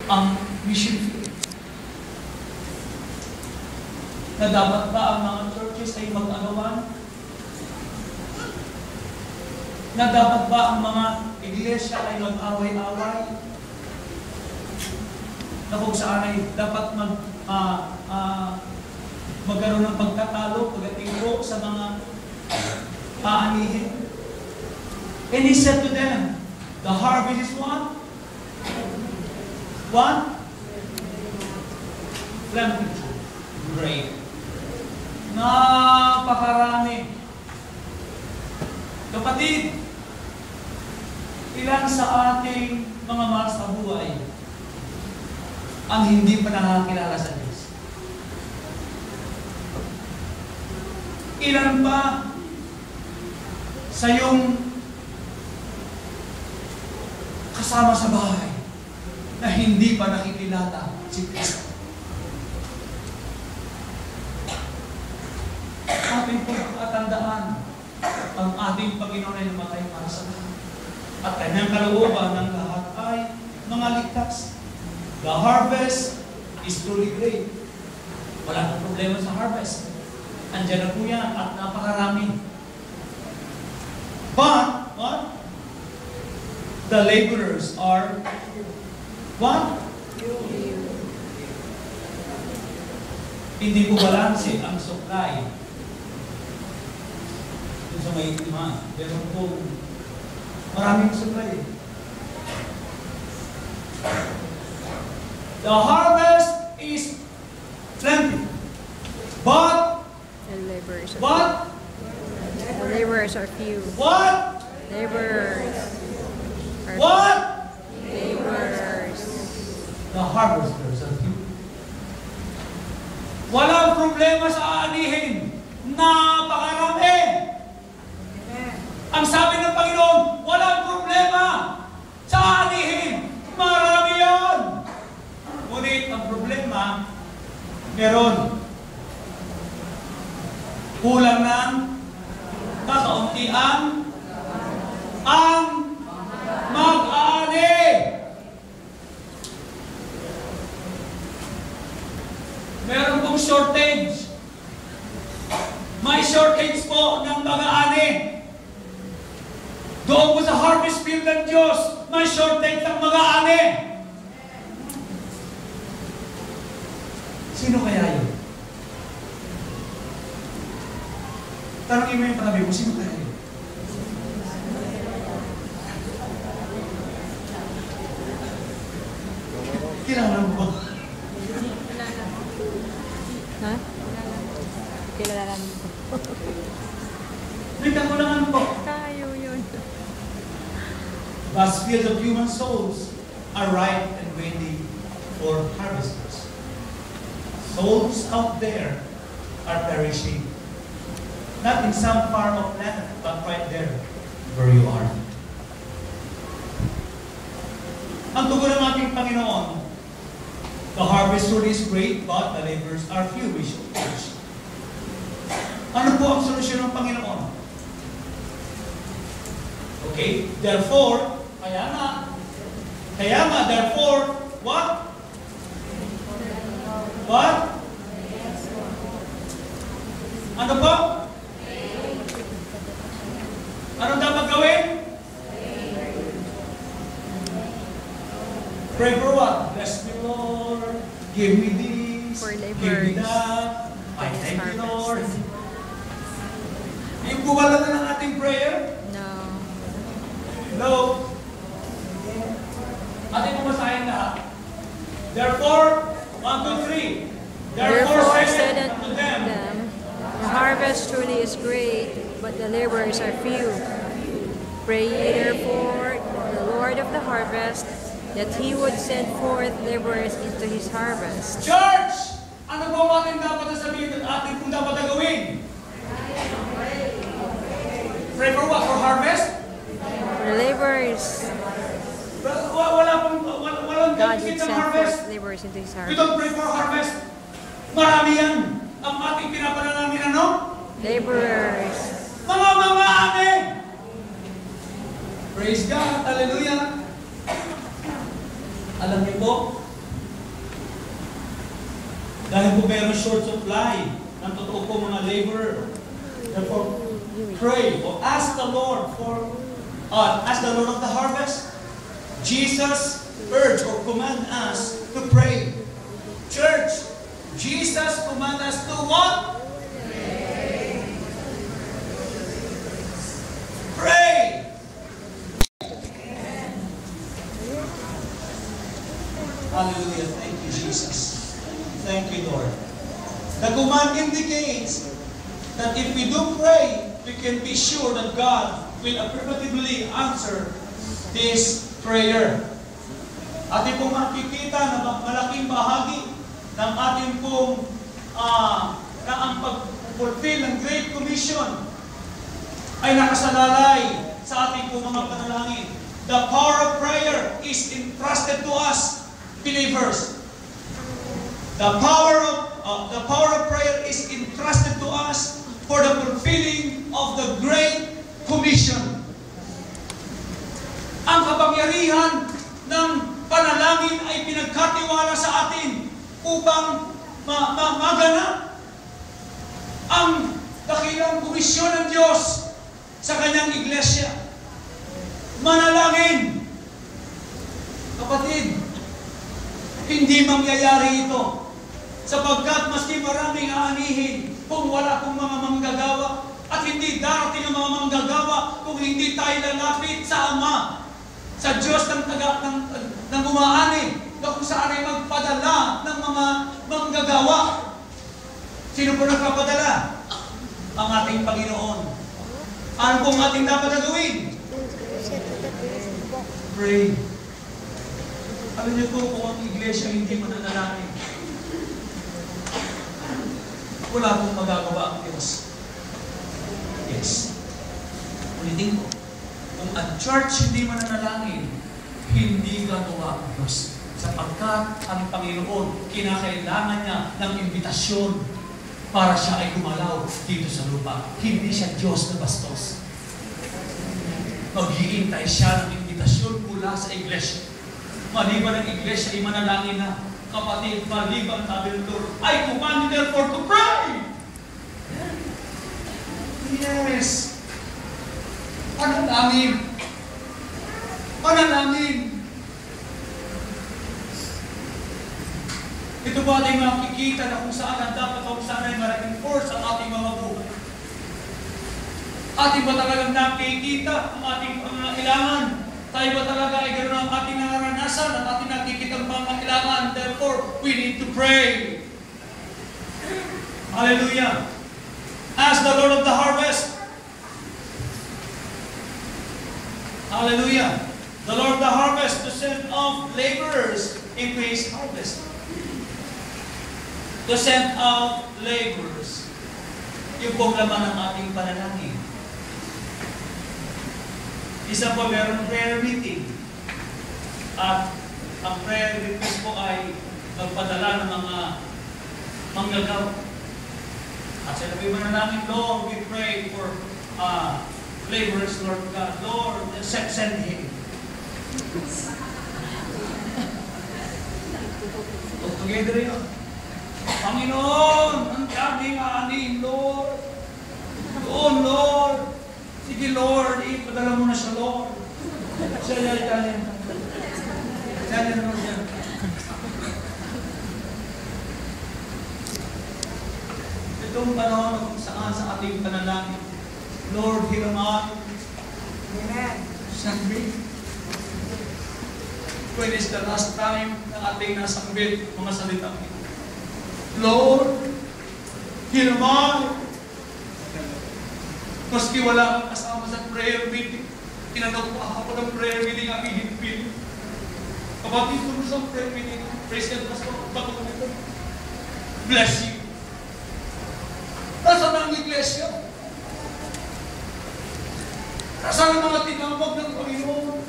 ang mission field. Na dapat ba ang mga churches ay mag-agawan? Na dapat ba ang mga iglesia ay mag-away-away? Na kung saan ay dapat magkaroon ng pagkatalo, pagkatiro sa mga aanihin. And he said to them, the harvest is what? What? Plenty. Great. Napakarami. Kapatid, ilan sa ating mga mahal sa buhay ang hindi pa nakakilala sa Diyos? Ilan pa sa iyong kasama sa bahay na hindi pa nakikilala si Kristo? Ating pagkatandaan, ang ating Panginoon ay namatay para sa lahat. At kanyang kalooban ng lahat ay mga ligtas. The harvest is truly great. Wala nang problema sa harvest. Andiyan na po yan at napakarami. But, what? The laborers are, what? Hindi po balanse ang supply. Doon sa may demand. Pero po, maraming supply. The harvest is plenty. But, the laborers are what? few. The laborers are few. What? Laborers are What? laborers. The harvesters are few. Walang problema sa aanihin. Napakarami. Ang sabi ng Panginoon, walang problema sa aanihin. Marami yan. Ngunit ang problema, meron. Kulang ng kakauntian ang mag-aani. Meron pong shortage. May shortage po ng mag-aani. Doon po sa harvest field ng Diyos, may shortage ng mag-aani. Sino kaya yun? Tanongin mo yung patabi mo, sino kaya yun? Kilala mo ba? Ha? Kilala mo po. May kakulangan po. Tayo yun. Vast fields of human souls are ripe and ready for harvesters. Souls out there are perishing. Not in some far off land, but right there where you are. Ang tugon ng ating Panginoon, the harvest truly is great, but the laborers are few. We should preach. Ano po ang solusyon ng Panginoon? Okay, therefore, therefore, what? What? Ano po? Ano dapat gawin? Pray for what? Bless me, Lord. Give me this. For Give me laborers. that. I For thank you, harvest. Lord. Yung kuwala na ng ating prayer? No. Hello? Ating pumasahin lahat. Therefore, 1, 2, 3. Therefore said said unto unto them, them, the harvest truly is great, but the laborers are few. Pray ye therefore the Lord of the harvest, that He would send forth laborers into His harvest. Church! Ano ba ang ating dapat sabihin at ating kung dapat na gawin? Pray for what? For harvest? For laborers, Walang God ganit would ng send harvest. forth laborers into His We harvest. don't pray for harvest. Marami yan. Ang ating pinapalan namin ano? Laborers. Mga amin! Praise God. Hallelujah. Alam niyo po, Dahil po meron short supply ng totoo po mga laborer. Therefore, pray or ask the Lord of the harvest. Jesus urged or command us to pray. Church, Jesus command us to what? Pray. Hallelujah. Thank you, Jesus. Thank you, Lord. The command indicates that if we do pray, we can be sure that God will affirmatively answer this prayer. Ating pong makikita na malaking bahagi ng ating pong na ang pag-fulfill ng Great Commission ay nakasalalay sa ating pong mga panalangin. The power of prayer is entrusted to us, believers. The power of prayer is entrusted to us for the fulfilling of the Great Commission. Ang kapangyarihan ng panalangin ay pinagkatiwala sa atin upang maganap ang dakilang komisyon ng Diyos sa kanyang iglesia. Manalangin. Kapatid, hindi mangyayari ito sapagkat maski maraming aanihin kung wala kong mga manggagawa at hindi darating ang mga manggagawa kung hindi tayo lalapit sa Ama, sa Diyos ng umaani na kung saan ay magpadala ng mga manggagawa. Sino po nagpapadala? Ang ating Panginoon. Ano pong ating dapat na gawin? Pray. Alam niyo po kung ang iglesia hindi mananalangin, wala pong magagawa ang Diyos. Yes. Ulitin ko. Kung ang church hindi mananalangin, hindi gagawa ang Diyos. Sapagkat ang Panginoon, kinakailangan niya ng imbitasyon para siya ay gumalaw dito sa lupa. Hindi siya Diyos na bastos. Maghihintay siya ng imbitasyon mula sa iglesia. Maliban ang iglesia ay manalangin na, kapatid, maliban sabi ng Lord, I command you therefore to pray! Yes! Panalangin! Panalangin! Ito ba ating makikita na kung saan ang dapat o kung saan ay ma-reinforce ang ating mga buhay? Ating ba talagang nakikita ang ating pangangailangan? Tayo ba talaga ay ganoon ang ating naranasan at ating nakikita ang pangangailangan? Therefore, we need to pray. Hallelujah! Ask the Lord of the harvest. Hallelujah! The Lord of the harvest to send off laborers into His harvest. To send out laborers. Yung pong laman ng ating panalangin. Isa po, meron prayer meeting. At ang prayer request po ay magpadala ng mga manggagawa. At sa labi manalangin, Lord, we pray for laborers, Lord God. Lord, send Him. Together yun. Panginoon, ang daming anin, Lord. Doon, Lord. Sige, Lord, ipadala mo na siya, Lord. Siya, Italian. Italian, Lord, yan. Itong panahon na kung saan sa ating panalangin, Lord, hiraman. Amen. Sambit. When is the last time na ating nasambit mga salitang ito? Lord, hiraman. Maski wala kang kasama sa prayer meeting, tinanong pa ako ng prayer meeting ang ihigpil. Kapatid ko sa prayer meeting, praise God, Pastor, bago ko. Bless you. Nasaan ang iglesia? Nasaan ang mga tinawag ng Panginoon?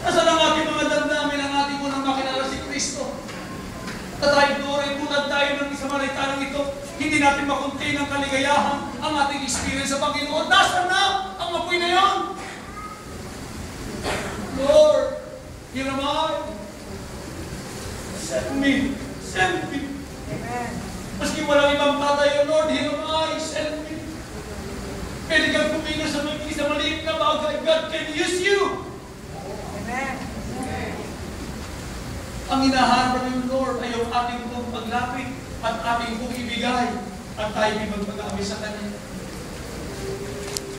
Nasaan ang ating mga damdamin ang ating unang makilala si Kristo? At tayo ay tulad tayo ng Samaritanong ito, hindi natin makunti ng kaligayahan ang ating experience sa Panginoon. Nasaan na ang apoy na yan? Lord, here am I. Send me. Send me. Amen. Maski walang ibang tatay, O Lord, here am I, send me. Pwede kang pumino sa maliit na bagay. God can use you. Amen. Ang hinahanap ng Lord ay yung ating pong paglapit at ating pong ibigay at tayo may magpag-aabi sa Kanya.